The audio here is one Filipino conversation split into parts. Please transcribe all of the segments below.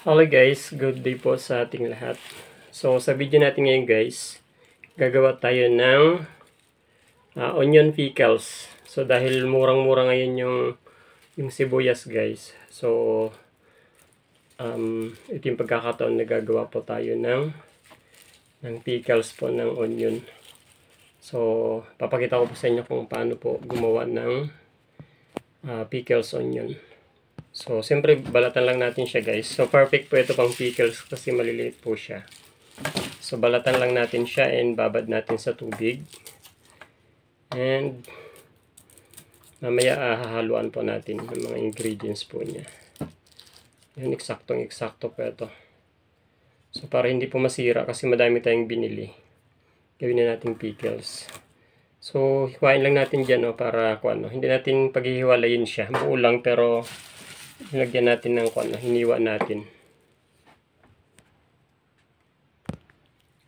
Hello guys, good day po sa ating lahat. So sa video natin ngayon guys, gagawa tayo ng onion pickles. So dahil murang-mura ngayon yung sibuyas guys. So ito yung pagkakataon na gagawa po tayo ng pickles po ng onion. So papakita ko po sa inyo kung paano po gumawa ng pickles onion. So, siyempre, balatan lang natin siya guys. So, perfect po ito pang pickles kasi maliliit po siya. So, balatan lang natin siya and babad natin sa tubig. And, mamaya hahaluan po natin ng mga ingredients po niya. Yun, eksaktong-eksakto po ito. So, para hindi po masira kasi madami tayong binili. Gawin na natin pickles. So, hiwain lang natin dyan para hindi natin paghihiwalayin siya. Buo lang pero nilagyan natin ng hiniwa natin.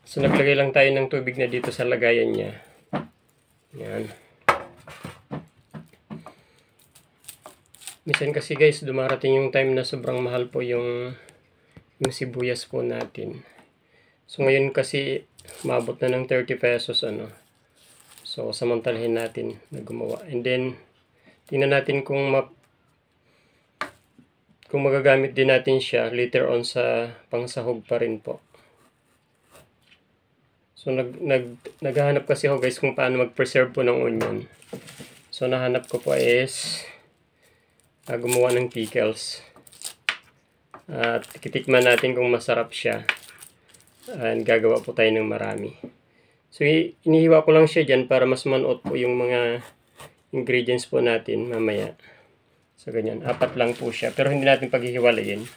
So naglagay lang tayo ng tubig na dito sa lagayan niya. Yan. Minsan kasi guys, dumarating yung time na sobrang mahal po yung sibuyas po natin. So ngayon kasi maabot na ng 30 pesos So samantalahin natin na gumawa. And then tingnan natin kung magagamit din natin siya later on sa pangsahog pa rin po. So naghahanap kasi ako guys kung paano mag-preserve po ng onion. So nahanap ko po is gumawa ng pickles. At titikman natin kung masarap siya. And gagawa po tayo ng marami. So inihiwa ko lang siya dyan para mas manuot po yung mga ingredients po natin mamaya. So, ganyan. 4 lang po siya. Pero hindi natin paghihiwalayin.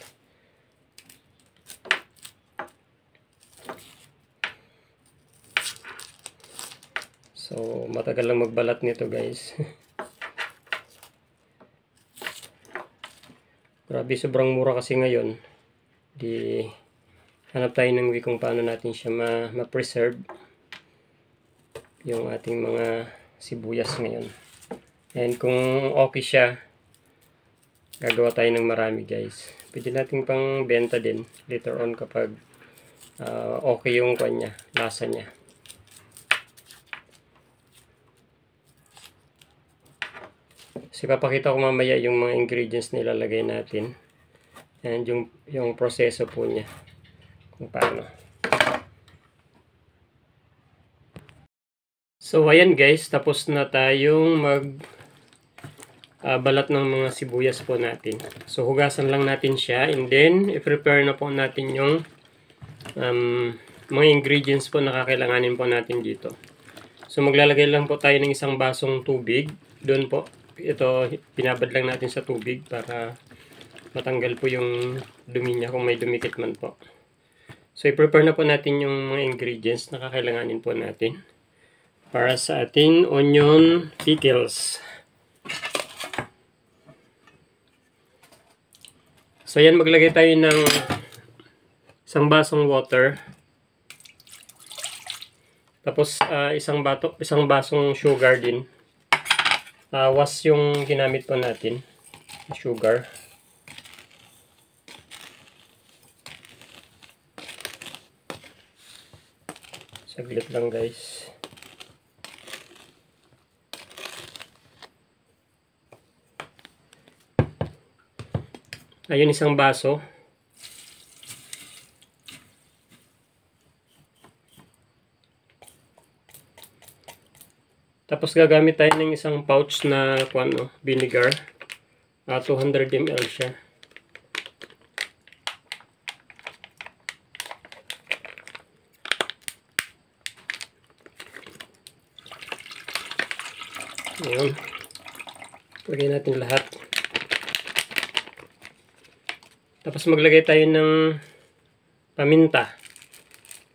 So, matagal lang magbalat nito guys. Grabe, sobrang mura kasi ngayon. Di, hanap tayo ng way kung paano natin siya ma-preserve. Yung ating mga sibuyas ngayon. And kung okay siya, gagawa tayo ng marami guys. Pwede natin pang benta din later on kapag okay yung lasa niya. So papakita ko mamaya yung mga ingredients na ilalagay natin. And yung proseso po niya. Kung paano. So ayan guys, tapos na tayong balat ng mga sibuyas po natin. So hugasan lang natin siya and then i-prepare na po natin yung mga ingredients po na kakailanganin po natin dito. So maglalagay lang po tayo ng isang basong tubig. Doon po, ito pinabad lang natin sa tubig para matanggal po yung dumi niya kung may dumikit man po. So i-prepare na po natin yung mga ingredients na kakailanganin po natin para sa ating onion pickles. So yan, maglagay tayo ng isang basong water. Tapos isang basong sugar din. Was yung ginamit po natin, sugar. Saglit lang guys. Ayun, isang baso. Tapos gagamit tayo ng isang pouch na vinegar. 200 ml siya. Ayun. Lagay natin lahat. Tapos maglagay tayo ng paminta.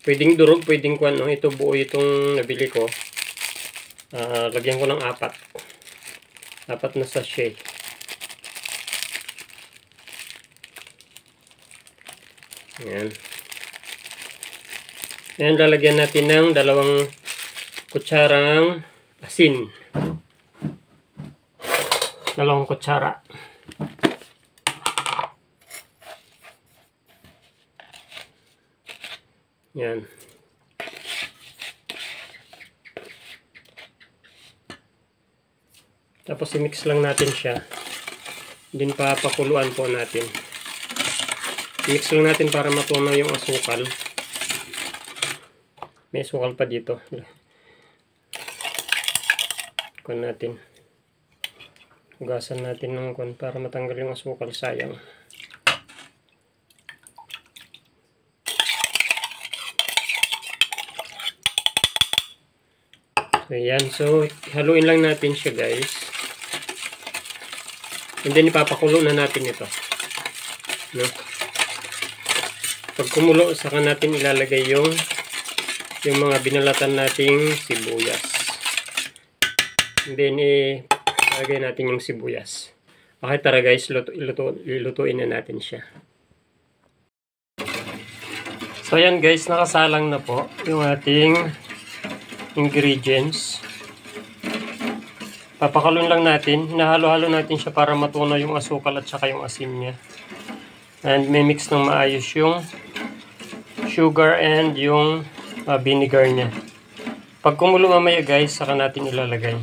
Pwedeng durog, pwedeng ito buo itong nabili ko. Lagyan ko ng 4 na sachet. Ayan. Ayan, lalagyan natin ng 2 kutsarang asin. 2 kutsara. Yan. Tapos i-mix lang natin siya. Din papakuluan po natin. I-mix lang natin para matunaw yung asukal. May asukal pa dito. Kuan natin. Hugasan natin ng kuan para matanggal yung asukal, sayang. So yan, so haluin lang natin siya guys. And then ipapakulo na natin ito. No? Pag kumulo, saka natin ilalagay yung mga binalatan nating sibuyas. And then ilagay natin yung sibuyas. Okay, tara guys, ilutuin na natin siya. So yan guys, nakasalang na po yung ating ingredients. Papakalon lang natin. Hinahalo-halo natin siya para matunaw yung asukal at saka yung asin niya. And may mix ng maayos yung sugar and yung vinegar niya. Pag kumulo mamaya guys, saka natin ilalagay.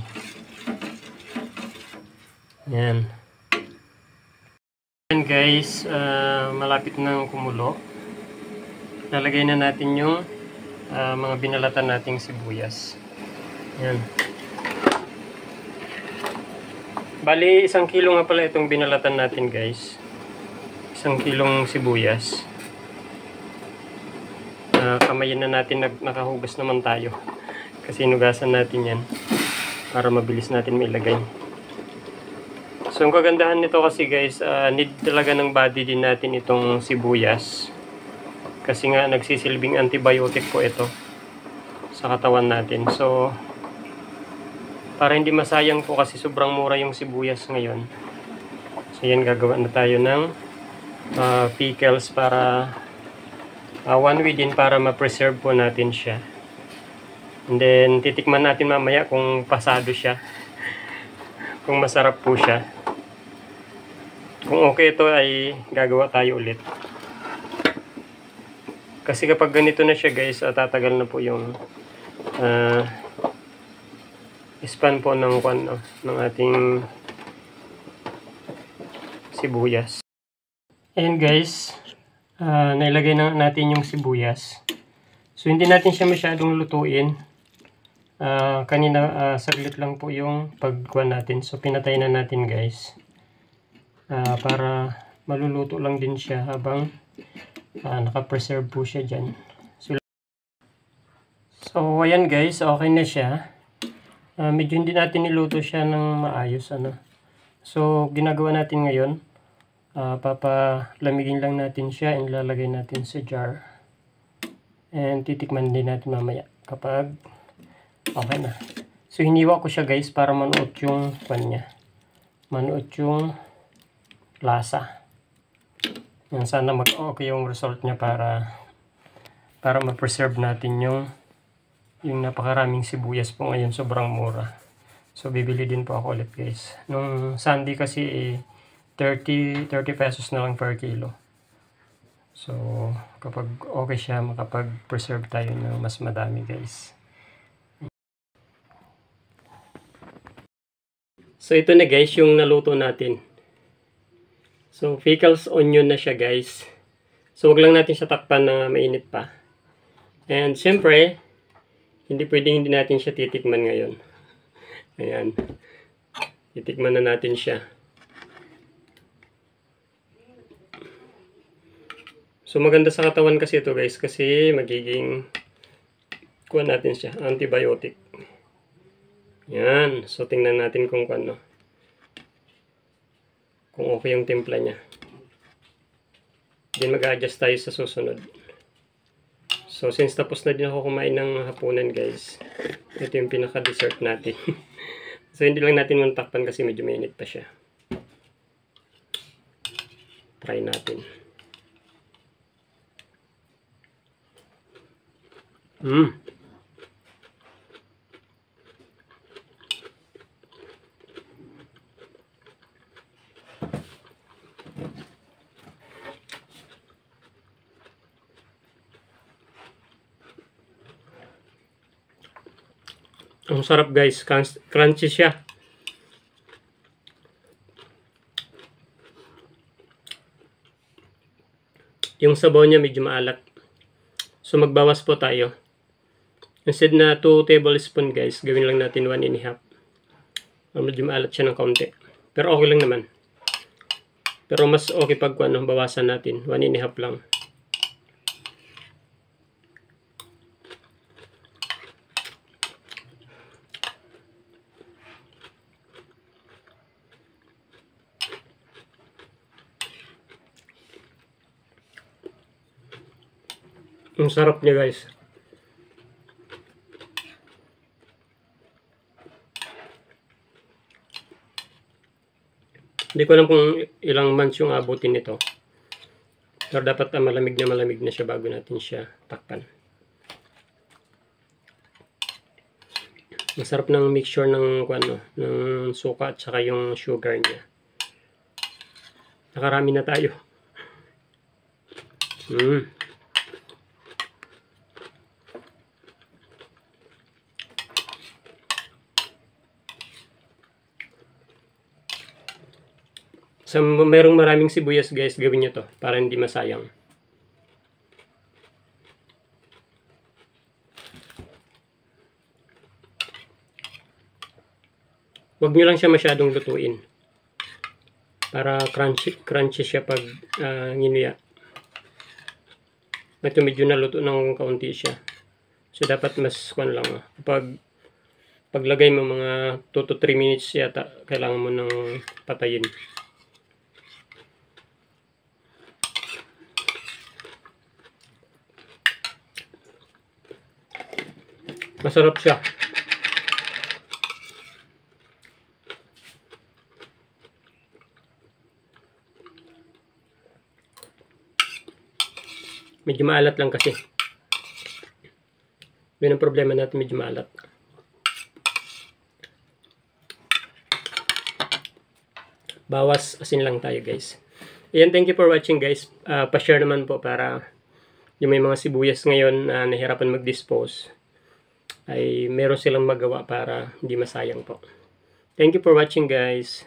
Yan. Yan guys, malapit nang kumulo. Lalagay na natin yung mga binalatan nating sibuyas. Yan. Bali, 1 kilo nga pala itong binalatan natin guys. 1 kilong sibuyas. Kamayin na natin, nakahugas naman tayo. Kasi inugasan natin yan. Para mabilis natin mailagay. So, ang kagandahan nito kasi guys, need talaga ng body din natin itong sibuyas. Kasi nga, nagsisilbing antibiotic po ito sa katawan natin. So, para hindi masayang po kasi sobrang mura yung sibuyas ngayon. So yan, gagawa na tayo ng pickles para one week din para ma-preserve po natin siya. And then titikman natin mamaya kung pasado siya. Kung masarap po siya. Kung okay ito ay gagawa tayo ulit. Kasi kapag ganito na siya guys, tatagal na po yung span po ng ating sibuyas. Ayan guys, nailagay na natin yung sibuyas. So hindi natin siya masyadong lutuin. Kanina saglit lang po yung pagkuhan natin. So pinatay na natin guys. Para maluluto lang din siya habang naka-preserve po siya dyan. So ayan guys, okay na siya. Medyo hindi natin niluto siya ng maayos. So, ginagawa natin ngayon, papalamigin lang natin siya and lalagay natin sa jar. And titikman din natin mamaya kapag okay na. So, hiniwa ko siya guys para manuot yung niya. Manuot yung lasa. Yan, sana mag-okay yung result niya para ma-preserve natin yung napakaraming sibuyas po ngayon, sobrang mura. So bibili din po ako ulit guys. Nung Sunday kasi 30 pesos na lang per kilo. So kapag okay siya, makapag-preserve tayo ng mas madami guys. So ito na guys yung naluto natin. So pickles onion na siya guys. So wag lang natin siya takpan na mainit pa. And syempre, hindi natin siya titikman ngayon. Ayan. Titikman na natin siya. So maganda sa katawan kasi ito guys. Kasi magiging kuha natin siya. Antibiotic. Ayan. So tingnan natin kung ano. Kung okay yung timpla niya. Then mag-adjust tayo sa susunod. So, since tapos na din ako kumain ng hapunan guys, ito yung pinaka-dessert natin. So, hindi lang natin mantakpan kasi medyo mainit pa siya. Try natin. Ang sarap guys, crunchy siya. Yung sabaw niya medyo maalat. So magbawas po tayo. Instead na 2 tablespoon guys, gawin lang natin 1.5. Medyo maalat siya ng kaunti. Pero okay lang naman. Pero mas okay pag bawasan natin. 1.5 lang. Ang sarap niya guys. Hindi ko alam kung ilang months yung abutin nito. Pero dapat malamig na siya bago natin siya takpan. Masarap ng mixture ng ng suka at saka yung sugar niya. Nakarami na tayo. So, merong maraming sibuyas guys, gawin nyo to para hindi masayang. Huwag nyo lang siya masyadong lutuin. Para crunchy siya pag nginuya. Ito medyo naluto ng kaunti siya. So, dapat mas lang. Paglagay mo mga 2 to 3 minutes yata, kailangan mo nang patayin. Masarap siya. Medyo maalat lang kasi. Yun ang problema natin, medyo maalat. Bawas asin lang tayo guys. Ayan, thank you for watching guys. Pa-share naman po para yung may mga sibuyas ngayon na nahirapan mag-dispose ay meron silang magawa para hindi masayang po. Thank you for watching guys.